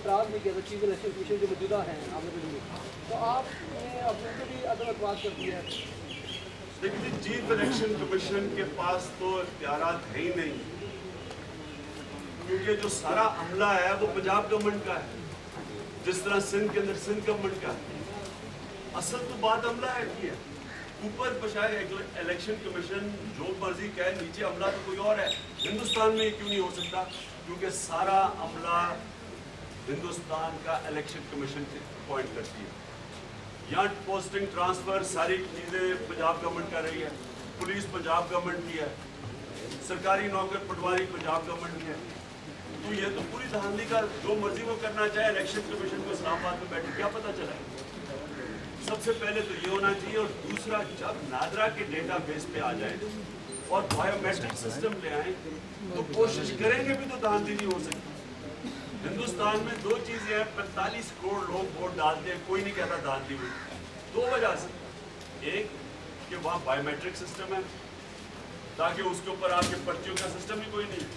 एतराज़ नहीं किया था चीफ इलेक्शन कमीशन जो मौजूदा हैं आमिर वली, तो आपने अपने को भी अदम एतमाद कर दिया है। देखिए, चीफ इलेक्शन कमीशन के पास तो इख्तियारात है ही नहीं, क्योंकि जो सारा अमला है वो पंजाब गवर्नमेंट का है, जिस तरह सिंध के अंदर सिंध गवर्नमेंट का है। असल तो बात अमला है की है, ऊपर बशाए इलेक्शन कमीशन जो मर्जी कहे, नीचे अमला तो कोई और है। हिंदुस्तान में क्यों नहीं हो सकता? क्योंकि सारा अमला हिंदुस्तान का इलेक्शन कमीशन अपॉइंट करती है। यहाँ पोस्टिंग ट्रांसफर सारी चीज़ें पंजाब गवर्नमेंट कर रही है, पुलिस पंजाब गवर्नमेंट की है, सरकारी नौकर पटवारी पंजाब गवर्नमेंट की है। तो ये तो पूरी धांधली का जो मर्जी वो करना चाहे, इलेक्शन कमीशन को इस्लामाबाद में बैठे क्या पता चला? सबसे पहले तो ये होना चाहिए। और दूसरा, जब नादरा के डेटा बेस पे आ जाए और बायोमेट्रिक सिस्टम ले आए तो कोशिश करेंगे भी तो धांधली नहीं हो सकती। हिंदुस्तान में दो चीजें हैं, 45 करोड़ लोग वोट डालते हैं, कोई नहीं कहता धांधली हुई। दो वजह से, एक कि वहाँ बायोमेट्रिक सिस्टम है, ताकि उसके ऊपर आपके पर्चियों का सिस्टम ही कोई नहीं,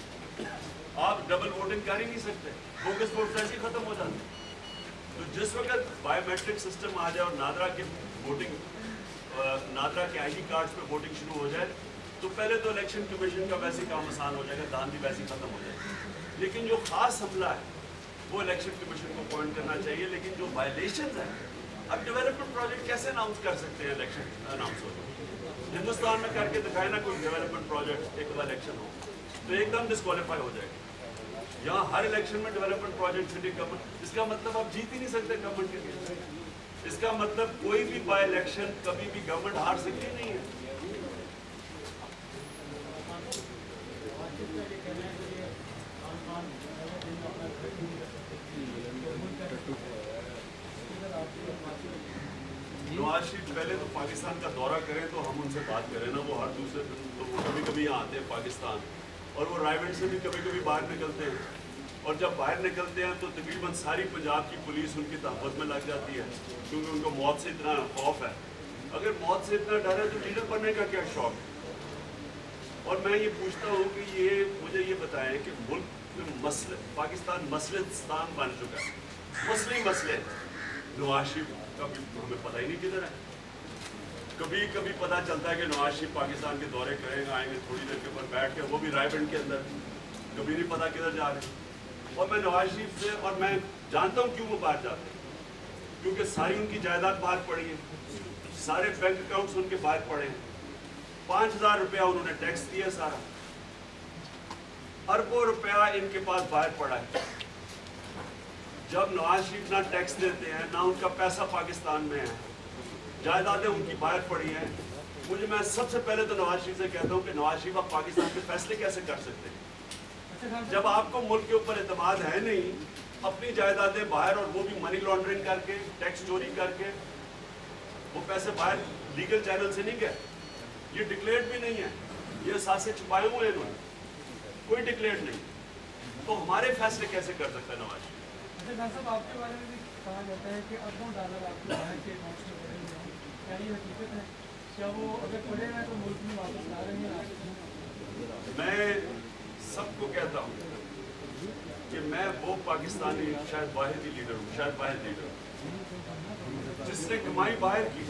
आप डबल वोटिंग कर ही नहीं सकते, बोगस वोट ऐसे ही खत्म हो जाते। तो जिस वक्त बायोमेट्रिक सिस्टम आ जाए और नादरा के आईडी कार्ड्स पे वोटिंग शुरू हो जाए तो पहले तो इलेक्शन कमीशन का वैसे काम आसान हो जाएगा, धांधली वैसे ही खत्म हो जाएगी। लेकिन जो खास हमला है वो इलेक्शन कमीशन को पॉइंट करना चाहिए। लेकिन जो वायलेशन है, अब डेवलपमेंट प्रोजेक्ट कैसे अनाउंस कर सकते हैं? इलेक्शन अनाउंस हो हिंदुस्तान में करके दिखाए ना कोई डेवलपमेंट प्रोजेक्ट, एक इलेक्शन हो तो एकदम डिस्क्वालीफाई हो जाएगा। यहाँ हर इलेक्शन में डेवलपमेंट प्रोजेक्ट सिटी गवर्नमेंट, इसका मतलब आप जीत ही नहीं सकते गवर्नमेंट के लिए। इसका मतलब कोई भी बाय इलेक्शन कभी भी गवर्नमेंट हार सकती नहीं है। नवाज शरीफ पहले तो पाकिस्तान का दौरा करें तो हम उनसे बात करें ना, वो हर दूसरे दिन तो वो कभी कभी यहाँ आते हैं पाकिस्तान, और वो रायगढ़ से भी कभी कभी बाहर निकलते हैं। और जब बाहर निकलते हैं तो तकरीबन सारी पंजाब की पुलिस उनकी तहफ़्फ़ुज़ में लग जाती है, क्योंकि उनको मौत से इतना खौफ है। अगर मौत से इतना डर है तो लीडर बनने का क्या शौक है? और मैं ये पूछता हूँ कि ये मुझे ये बताएं कि मुल्क में मसले, पाकिस्तान मसलिस्तान बन चुका है, मसले नवाज शरीफ का भी हमें पता ही नहीं किधर है। कभी कभी पता चलता है कि नवाज शरीफ पाकिस्तान के दौरे करेंगे, आएंगे थोड़ी देर के ऊपर बैठ के, वो भी रायबंद के अंदर, कभी नहीं पता किधर जा रहे हैं। और मैं नवाज शरीफ से, और मैं जानता हूँ क्यों वो बाहर जाते हैं, क्योंकि सारी उनकी जायदाद बाहर पड़ी है, सारे बैंक अकाउंट्स उनके बाहर पड़े हैं, 5000 रुपया उन्होंने टैक्स दिया, सारा अरबों रुपया इनके पास बाहर पड़ा है। जब नवाज शरीफ ना टैक्स देते हैं ना उनका पैसा पाकिस्तान में है, जायदादें उनकी बाहर पड़ी हैं, मैं सबसे पहले तो नवाज शरीफ से कहता हूँ कि नवाज शरीफ आप पाकिस्तान के फैसले कैसे कर सकते हैं जब आपको मुल्क के ऊपर एतमाद है नहीं, अपनी जायदादें बाहर, और वो भी मनी लॉन्ड्रिंग करके, टैक्स चोरी करके, वो पैसे बाहर लीगल चैनल से नहीं गए, ये डिक्लेयर्ड भी नहीं है, ये सासे छुपाए हुए हैं इन्होंने, कोई डिक्लेयर्ड नहीं। तो हमारे फैसले कैसे कर सकता है नवाज शरीफ? साहब आपके बारे में भी कहा जाता है कि अरबों डॉलर आपके बाहर के अकाउंट्स में पड़े हुए हैं, क्या ये हकीकत है? क्या वो अगर पड़े हैं तो मुल्क में वापस ला रहे हैं? मैं सबको कहता हूँ कि मैं वो पाकिस्तानी शायद वाहिद ही लीडर हूँ, शायद वाहिद लीडर हूँ जिसने कमाई बाहर की।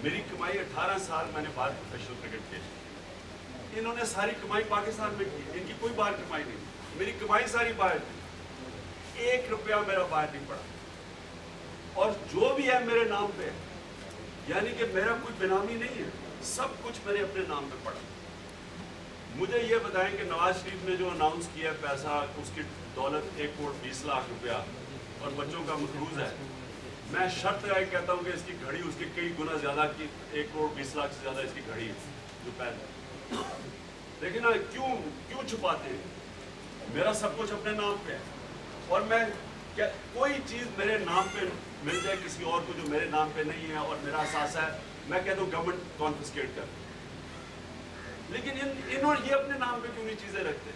मेरी कमाई 18 साल मैंने बाहर प्रोफेशनल क्रिकेट खेली, इन्होंने सारी कमाई पाकिस्तान में की, इनकी कोई बाहर कमाई नहीं, मेरी कमाई सारी बाहर की, 1 रुपया मेरा बाहर नहीं पड़ा। और जो भी है मेरे नाम पे, यानी कि मेरा कोई बेनामी नहीं है, सब कुछ मेरे अपने नाम पे पड़ा। मुझे ये बताएं कि नवाज शरीफ ने जो अनाउंस किया पैसा, उसकी दौलत 1 करोड़ 20 लाख रुपया और बच्चों का मखरूज है, मैं शर्त लगाए कहता हूँ कि इसकी घड़ी उसके कई गुना ज़्यादा की, 1 करोड़ 20 लाख से ज़्यादा इसकी घड़ी है जो पहले। लेकिन ना क्यों छुपाते हैं? मेरा सब कुछ अपने नाम पे है, और मैं क्या कोई चीज़ मेरे नाम पे मिल जाए किसी और को जो मेरे नाम पे नहीं है और मेरा असासा है, मैं कहता हूँ गवर्नमेंट कॉन्फिस्केट कर। लेकिन इन्होंने ये अपने नाम पे क्यों नहीं चीज़ें रखते?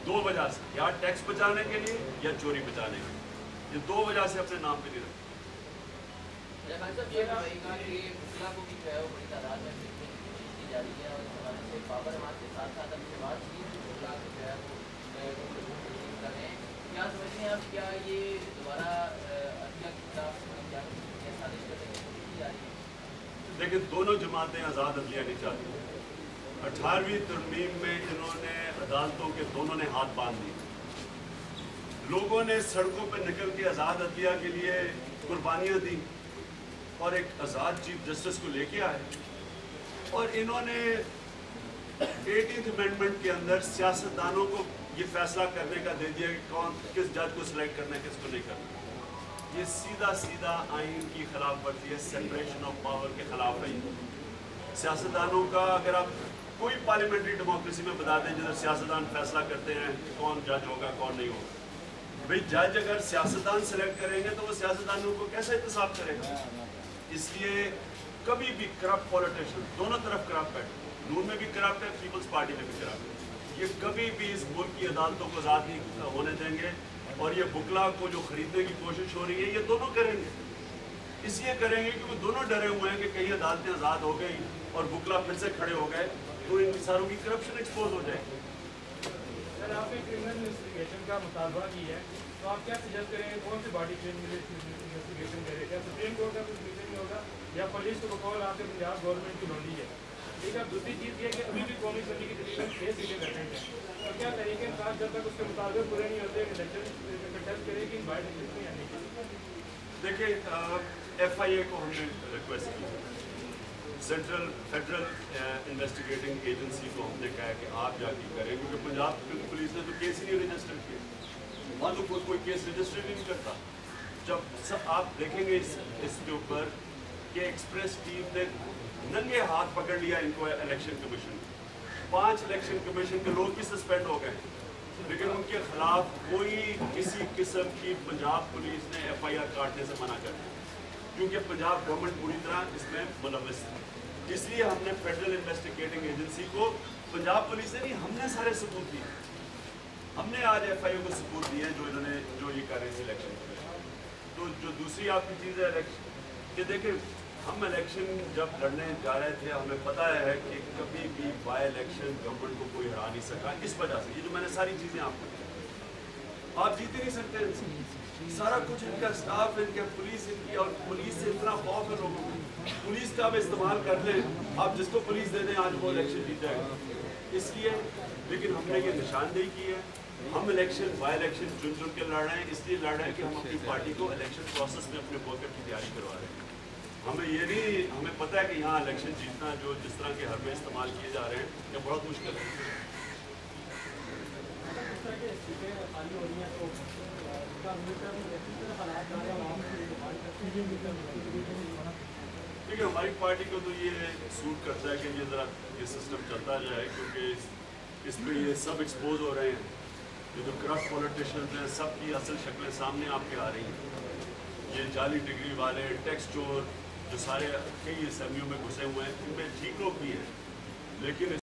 2 वजह से, या टैक्स बचाने के लिए या चोरी बचाने के लिए, ये 2 वजह से अपने नाम पे नहीं रखते। क्या طرف کیا یہ دوبارہ عدلیہ کی خلاف کیا سازش کر رہی ہے؟ دیکھیں دونوں جماعتیں آزاد عدلیہ نہیں چاہتی. 18ویں ترمیم میں انہوں نے عدالتوں کے دونوں نے ہاتھ باندھ دیے. لوگوں نے سڑکوں پہ نکل کے آزاد عدلیہ کے لیے قربانیاں دی اور ایک آزاد چیف جسٹس کو لے کے آئے, اور انہوں نے 18th امینڈمنٹ کے اندر سیاستدانوں کو یہ فیصلہ کرنے کا دے دیا کہ کون کس جج کو سلیکٹ کرنا ہے کس کو نہیں کرنا. یہ سیدھا آئین کی خلاف ورزی ہے, سیپریشن آف پاور کے خلاف ہے. سیاستدانوں کا اگر آپ کوئی پارلیمنٹری ڈیموکریسی میں بتا دیں جدھر سیاستدان فیصلہ کرتے ہیں کون جج ہوگا کون نہیں ہوگا. بھئی جج اگر سیاستدان سلیکٹ کریں گے تو وہ سیاستدانوں کو کیسے احتساب کرے گا؟ اس لیے کبھی بھی کرپٹ پولیٹیشن دونوں طرف کرپٹ ہے, نون میں بھی کرپٹ ہے, پیپلز پارٹی میں بھی کرپٹ ہے. یہ کبھی بھی اس ملک کی عدالتوں کو آزاد نہیں ہونے دیں گے, اور یہ بکلا کو جو خریدنے کی کوشش ہو رہی ہے یہ دونوں کریں گے. اس لیے کریں گے کیونکہ دونوں ڈرے ہوئے ہیں کہ کہیں عدالتیں آزاد ہو گئی اور بکلا پھر سے کھڑے ہو گئے تو ان ساروں کی کرپشن ایکسپوز ہو جائے گی. سر آپ نے کرمنل انویسٹیگیشن کا مطالبہ کی ہے تو آپ کیا سجیسٹ کریں گے کون سی باڈی کرمنل انویسٹیگیشن کرے؟ کیا سپریم کورٹ کا کچھ ڈیسیژن ہوگا یا پولیس کو بقول آپ کے پنجاب گورنمنٹ کی نوٹی ہے؟ ٹھیک ہے. دوسری چیز یہ کہ ابھی بھی قومی اسمبلی کی تقریباً 6 سیٹیں کرنٹ ہیں, اور کیا طریقے خاص جب تک اس کے مطابق پورے نہیں ہوتے الیکشن کنٹیسٹ کرے کہ بائی الیکشن میں آنے کی. دیکھیں ایف آئی اے کو ہم نے ریکویسٹ کی, سینٹرل فیڈرل انویسٹیگیٹنگ ایجنسی کو ہم نے کہا کہ آپ جا کے کریں, کیونکہ پنجاب پولیس نے تو کیس ہی نہیں رجسٹر کیا, وہاں تو کوئی کیس رجسٹر ہی نہیں کرتا. جب سب آپ دیکھیں گے اس کے اوپر کہ ایکسپریس ٹیم نے ننگے ہاتھ پکڑ لیا ان کو الیکشن کمیشن, 5 الیکشن کمیشن کے لوگ بھی سسپینڈ ہو گئے, لیکن ان کے خلاف کوئی کسی قسم کی پنجاب پولیس نے ایف آئی آر کاٹنے سے منع کر دیا, کیونکہ پنجاب گورنمنٹ پوری طرح اس میں ملوث ہے. اس لیے ہم نے فیڈرل انویسٹیگیٹنگ ایجنسی کو, پنجاب پولیس نے نہیں, ہم نے سارے ثبوت دیے. ہم نے آج ایف آئی او کو ثبوت دیے جو انہوں نے جو یہ کر رہے تھے الیکشن کے. تو جو دوسری آپ کی چیز ہے الیکشن, کہ دیکھیں ہم الیکشن جب لڑنے جا رہے تھے ہمیں پتہ ہے کہ کبھی بھی بائی الیکشن گورنمنٹ کو کوئی ہرا نہیں سکا. اس وجہ سے یہ جو میں نے ساری چیزیں آپ کو آپ جیت ہی نہیں سکتے ان سے. سارا کچھ ان کا اسٹاف, ان کا پولیس, ان کی, اور پولیس سے اتنا خوف ہے لوگوں کو. پولیس کا آپ استعمال کر لیں, آپ جس کو پولیس دے دیں آج وہ الیکشن جیت جائے گا. اس لیے لیکن ہم نے یہ نشاندہی کی ہے, ہم الیکشن بائی الیکشن چن کے لڑ رہے ہیں. اس لیے لڑ رہے ہیں کہ ہم اپنی پارٹی کو الیکشن پروسیس میں اپنے ووٹر کی تیاری کروا رہے ہیں. ہمیں یہ نہیں, ہمیں پتہ ہے کہ یہاں الیکشن جیتنا جو جس طرح کے حربے استعمال کیے جا رہے ہیں یہ بہت مشکل ہے. دیکھیے ہماری پارٹی کو تو یہ سوٹ کرتا ہے کہ یہ ذرا یہ سسٹم چلتا جائے, کیونکہ اس میں یہ سب ایکسپوز ہو رہے ہیں. یہ جو کرپٹ پولیٹیشنز ہیں سب کی اصل شکلیں سامنے آپ کے آ رہی ہیں. یہ جعلی ڈگری والے, ٹیکس چور جو سارے کئی اسمبلیوں میں گھسے ہوئے ہیں, ان میں ٹھیک لوگ بھی ہیں, لیکن